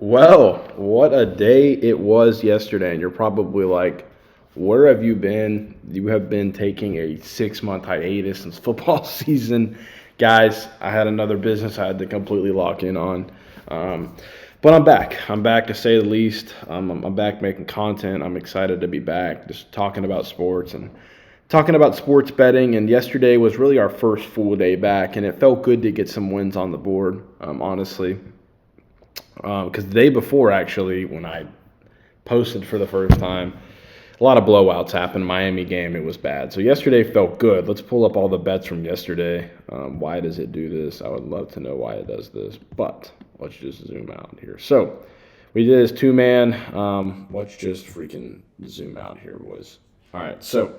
Well, what a day it was yesterday. And you're probably like, where have you been? You have been taking a 6 month hiatus since football season. Guys, I had another business I had to completely lock in on. Um, but I'm back. I'm back to say the least. I'm back making content. I'm excited to be back, just talking about sports and talking about sports betting. And yesterday was really our first full day back, and it felt good to get some wins on the board, honestly. Because the day before, actually, when I posted for the first time, a lot of blowouts happened. Miami game, it was bad. So yesterday felt good. Let's pull up all the bets from yesterday. Why does it do this? I would love to know why it does this, but let's just zoom out here. So we did this two-man. Let's just freaking zoom out here, boys. All right, so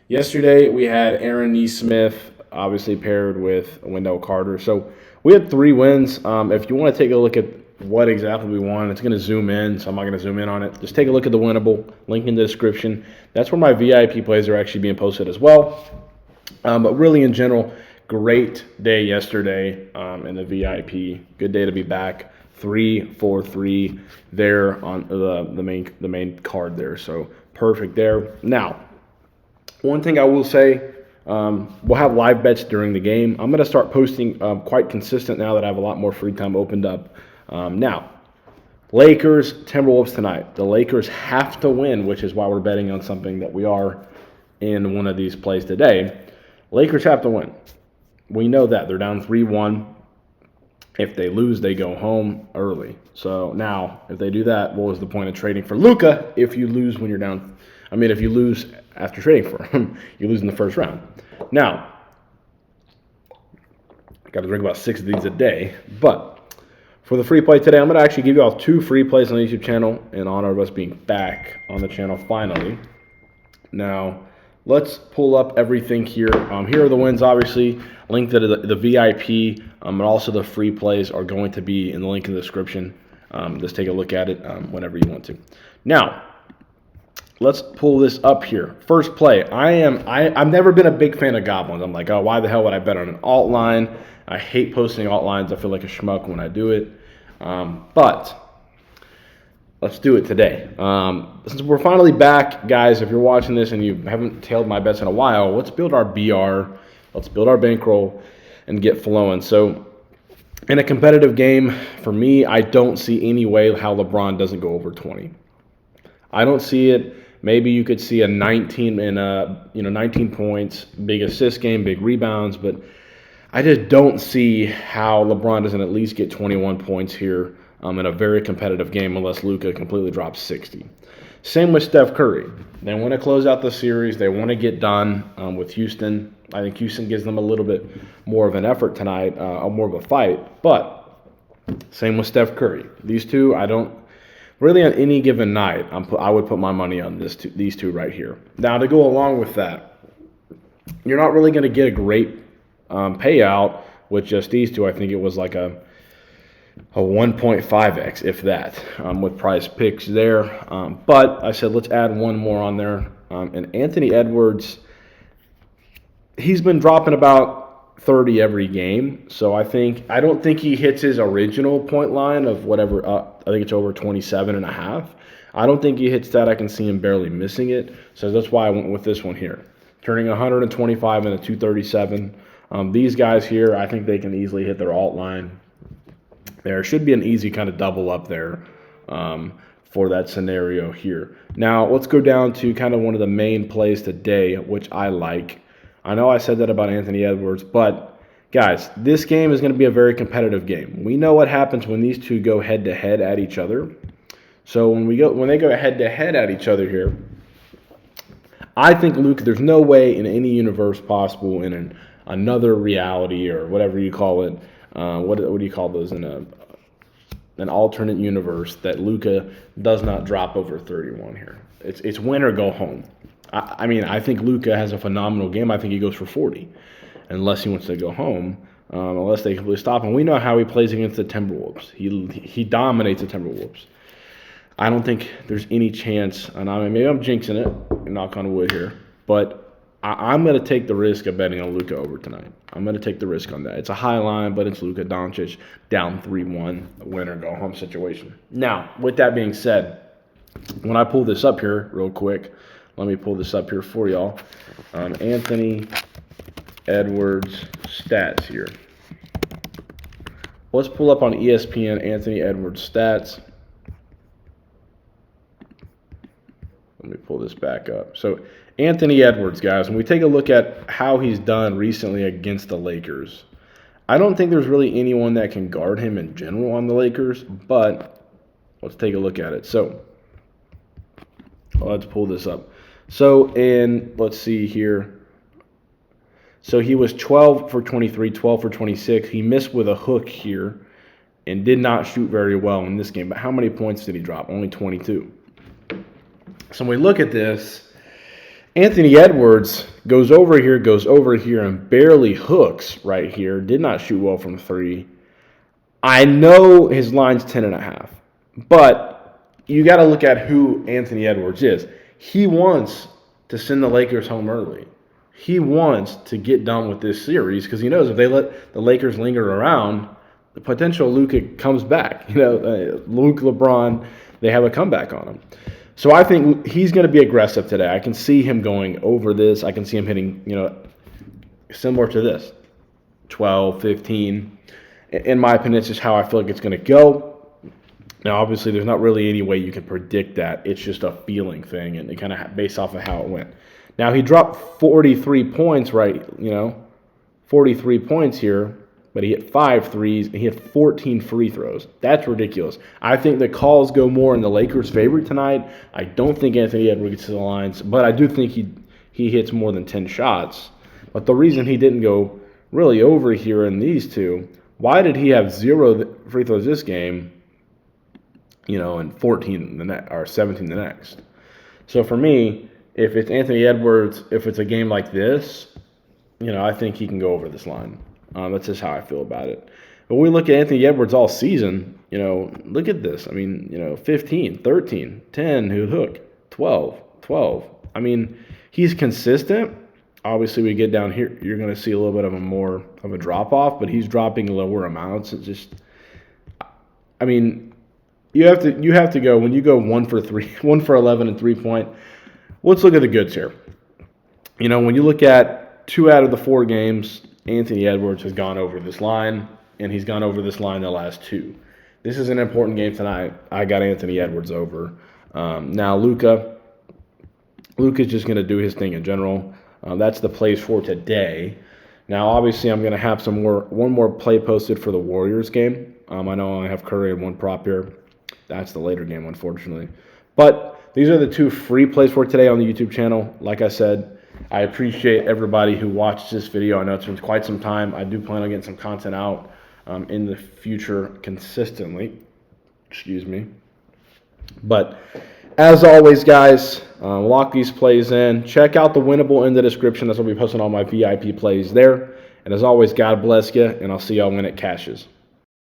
yesterday we had Aaron Neesmith, obviously paired with Wendell Carter. So we had three wins. If you want to take a look at what exactly we won, it's going to zoom in, so I'm not going to zoom in on it. Just take a look at the winnable, link in the description. That's where my VIP plays are actually being posted as well. But really, in general, great day yesterday in the VIP. Good day to be back. 3-4-3 there on the main card there. So perfect there. Now, one thing I will say, we'll have live bets during the game. I'm going to start posting quite consistent now that I have a lot more free time opened up. Now, Lakers, Timberwolves tonight. The Lakers have to win, which is why we're betting on something that we are in one of these plays today. Lakers have to win. We know that. They're down 3-1. If they lose, they go home early. So now, if they do that, what was the point of trading for Luka if you lose when you're down? I mean, if you lose after trading for him, you lose in the first round. Now, I got to drink about 6 of these a day, but for the free play today, I'm going to actually give you all 2 free plays on the YouTube channel in honor of us being back on the channel finally. Now, let's pull up everything here. Here are the wins, obviously. Link to the VIP and also the free plays are going to be in the link in the description. Just take a look at it whenever you want to. Now, let's pull this up here. First play. I've never been a big fan of goblins. I'm like, oh, why the hell would I bet on an alt line? I hate posting alt lines. I feel like a schmuck when I do it. But let's do it today. Since we're finally back, guys, if you're watching this and you haven't tailed my bets in a while, let's build our BR. Let's build our bankroll and get flowing. So in a competitive game, for me, I don't see any way how LeBron doesn't go over 20. I don't see it. Maybe you could see a 19 19 points, big assist game, big rebounds, but I just don't see how LeBron doesn't at least get 21 points here in a very competitive game unless Luka completely drops 60. Same with Steph Curry. They want to close out the series. They want to get done with Houston. I think Houston gives them a little bit more of an effort tonight, more of a fight. But same with Steph Curry. These two, I don't really on any given night, I would put my money on these two right here. Now, to go along with that, you're not really going to get a great payout with just these two. I think it was like a 1.5x, if that, with Prizepicks there. But I said, let's add one more on there. And Anthony Edwards, he's been dropping about 30 every game. So I don't think he hits his original point line of whatever, I think it's over 27.5. I don't think he hits that. I can see him barely missing it. So that's why I went with this one here. Turning 125 into 237. These guys here, I think they can easily hit their alt line. There should be an easy kind of double up there for that scenario here. Now, let's go down to kind of one of the main plays today, which I like. I know I said that about Anthony Edwards, but guys, this game is going to be a very competitive game. We know what happens when these two go head-to-head at each other. So when they go head-to-head at each other here, I think Luka, there's no way in any universe possible in another reality or whatever you call it. What do you call those in an alternate universe that Luka does not drop over 31 here? It's win or go home. I mean, I think Luka has a phenomenal game. I think he goes for 40, unless he wants to go home, unless they completely stop him. We know how he plays against the Timberwolves. He dominates the Timberwolves. I don't think there's any chance, and maybe I'm jinxing it, knock on wood here, but I'm going to take the risk of betting on Luka over tonight. I'm going to take the risk on that. It's a high line, but it's Luka Doncic down 3-1, a win-or-go-home situation. Now, with that being said, when I pull this up here real quick, let me pull this up here for y'all. Anthony Edwards stats here. Let's pull up on ESPN Anthony Edwards stats. Let me pull this back up. So Anthony Edwards, guys, when we take a look at how he's done recently against the Lakers, I don't think there's really anyone that can guard him in general on the Lakers, but let's take a look at it. So let's pull this up. So let's see here. So he was 12 for 23, 12 for 26. He missed with a hook here and did not shoot very well in this game. But how many points did he drop? Only 22. So when we look at this, Anthony Edwards goes over here, and barely hooks right here. Did not shoot well from 3. I know his line's 10.5, but you got to look at who Anthony Edwards is. He wants to send the Lakers home early. He wants to get done with this series because he knows if they let the Lakers linger around, the potential Luka comes back. Luke, LeBron, they have a comeback on him. So I think he's going to be aggressive today. I can see him going over this. I can see him hitting, similar to this, 12, 15. In my opinion, it's just how I feel like it's going to go. Now, obviously, there's not really any way you can predict that. It's just a feeling thing, and kind of based off of how it went. Now, he dropped 43 points, right? 43 points here, but he hit 5 threes, and he had 14 free throws. That's ridiculous. I think the calls go more in the Lakers' favor tonight. I don't think Anthony Edwards gets to the lines, but I do think he hits more than 10 shots. But the reason he didn't go really over here in these two, why did he have 0 free throws this game, and 14 or 17 the next? So for me, if it's Anthony Edwards, if it's a game like this, I think he can go over this line. That's just how I feel about it. But when we look at Anthony Edwards all season, look at this. 15, 13, 10, who'd hook, 12. He's consistent. Obviously, we get down here, you're going to see a little bit of a drop-off, but he's dropping lower amounts. It's just, you have to go, when you go 1 for 3, 1 for 11 and 3-point, let's look at the goods here. When you look at 2 out of the 4 games, Anthony Edwards has gone over this line, and he's gone over this line the last 2. This is an important game tonight. I got Anthony Edwards over. Now, Luka's just going to do his thing in general. That's the plays for today. Now, obviously, I'm going to have one more play posted for the Warriors game. I know I have Curry and 1 prop here. That's the later game, unfortunately. But these are the 2 free plays for today on the YouTube channel. Like I said, I appreciate everybody who watched this video. I know it's been quite some time. I do plan on getting some content out in the future consistently. Excuse me. But as always, guys, lock these plays in. Check out the winnable in the description. That's what I'll be posting all my VIP plays there. And as always, God bless you, and I'll see y'all when it cashes.